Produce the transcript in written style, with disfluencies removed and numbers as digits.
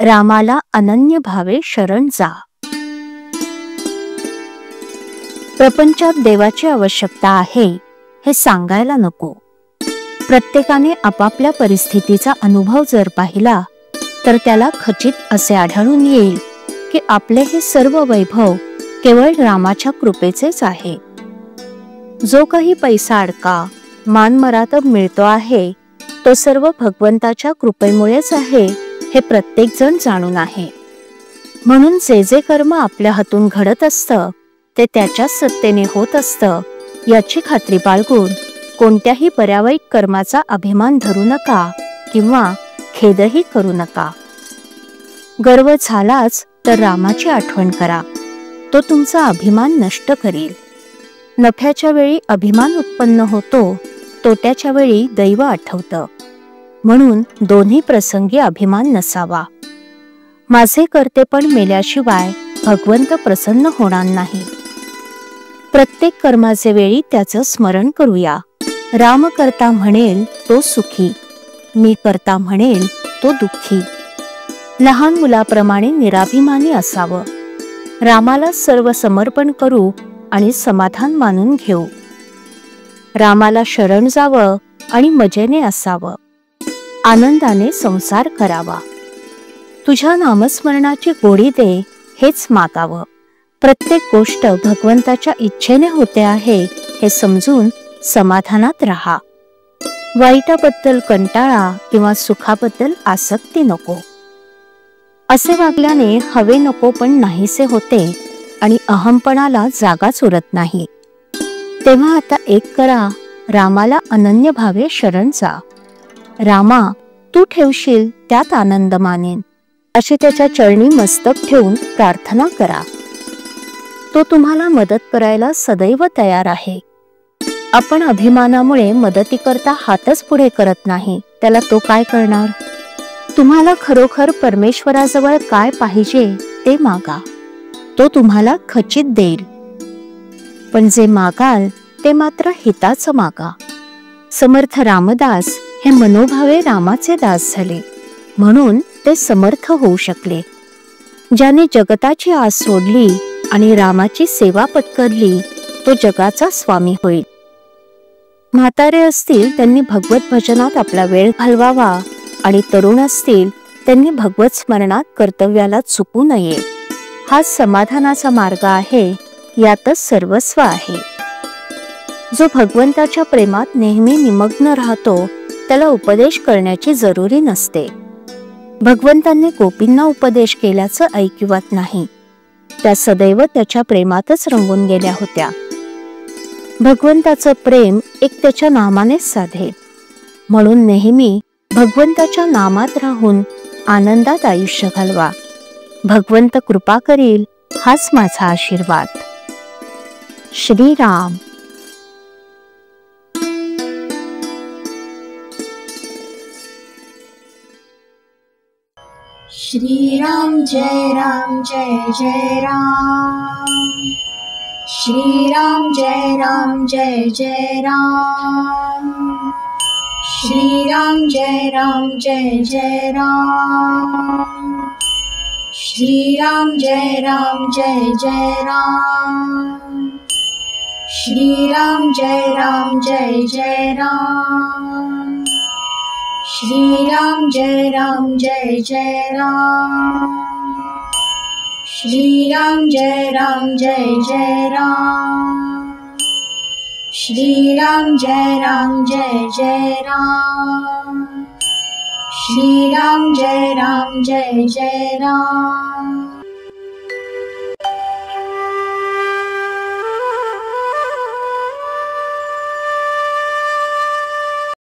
रामाला अनन्य भावे शरण जा. प्रपंचात देवाची आवश्यकता आहे हे सांगायला नको. प्रत्येकाने आपापल्या परिस्थितीचा अनुभव जर पाहिला तर त्याला खचित असे आढळून येईल की आपले हे सर्व वैभव केवळ रामाच्या कृपेचेच आहे. जो काही पैसा अडका मानमरातब मिळतो आहे तो सर्व भगवंताच्या कृपेमुळेच आहे हे प्रत्येक जण जाणून आहे. म्हणून जे जे कर्म आपल्या हातून घडत असतं ते त्याच्याच सत्तेने होत असतं याची खात्री बाळगून कोणत्याही पर्यावयिक कर्माचा अभिमान धरू नका किंवा खेदही करू नका. गर्व झालाच तर रामाची आठवण करा, तो तुमचा अभिमान नष्ट करील. नफ्याच्या वेळी अभिमान उत्पन्न होतो, तोट्याच्या वेळी दैव आठवतं. म्हणून दोन्ही प्रसंगी अभिमान नसावा. माझे कर्तेपण मेल्याशिवाय भगवंत प्रसन्न होणार नाही. प्रत्येक कर्माचे वेळी त्याचं स्मरण करूया. राम करता म्हणेल तो सुखी, मी करता म्हणेल तो दुःखी. लहान मुलाप्रमाणे निराभिमानी असावं. रामाला सर्व समर्पण करू आणि समाधान मानून घेऊ. रामाला शरण जावं आणि मजेने असावं. आनंदाने संसार करावा. तुझ्या नामस्मरणाची गोडी दे हेच मागावं. प्रत्येक गोष्ट भगवंताच्या इच्छेने होते आहे हे समजून समाधानात राहा. वाईटाबद्दल कंटाळा किंवा सुखाबद्दल आसक्ती नको. असे वागल्याने हवे नको पण नाहीसे होते आणि अहमपणाला जागाच उरत नाही. तेव्हा आता एक करा, रामाला अनन्य भावे शरण जा. रामा, तू ठेवशील त्यात आनंद मानेन अशी त्याच्या चरणी मस्तक ठेवून प्रार्थना करा. तो तुम्हाला मदत करायला सदैव तयार आहे. आपण अभिमानामुळे मदतीकरता हातच पुढे करत नाही, त्याला तो काय करणार? तुम्हाला खरोखर परमेश्वराजवळ काय पाहिजे ते मागा, तो तुम्हाला खचित देईल. पण जे मागाल ते मात्र हिताचं मागा. समर्थ रामदास हे मनोभावे रामाचे दास झाले, म्हणून ते समर्थ होऊ शकले. ज्याने जगताची आस सोडली आणि रामाची सेवा पत्करली तो जगाचा स्वामी होईल. म्हातारे असतील त्यांनी भगवत भजनात आपला वेळ घालवावा आणि तरुण असतील त्यांनी भगवत स्मरणात कर्तव्याला चुकू नये. हा समाधानाचा मार्ग आहे, यातच सर्वस्व आहे. जो भगवंताच्या प्रेमात नेहमी निमग्न राहतो त्याला उपदेश करण्याची जरुरी नसते. भगवंतांनी गोपींना उपदेश केल्याचं ऐकिवात नाही. त्या सदैव त्याच्या प्रेमातच रंगून गेल्या होत्या. भगवंताचं प्रेम एक त्याच्या नामानेच साधेल. म्हणून नेहमी भगवंताच्या नामात राहून आनंदात आयुष्य घालवा. भगवंत कृपा करील हाच माझा आशीर्वाद. श्रीराम. श्रीराम जय राम जय जय राम. श्रीराम जय राम जय जय राम. श्रीराम जय राम जय जय राम. श्रीराम जय राम जय जय राम. श्रीराम जय राम जय जय राम. श्रीराम जय राम जय जय राम. श्रीराम जय राम जय जय राम. श्रीराम जय राम जय जय राम. श्रीराम जय राम जय जय राम.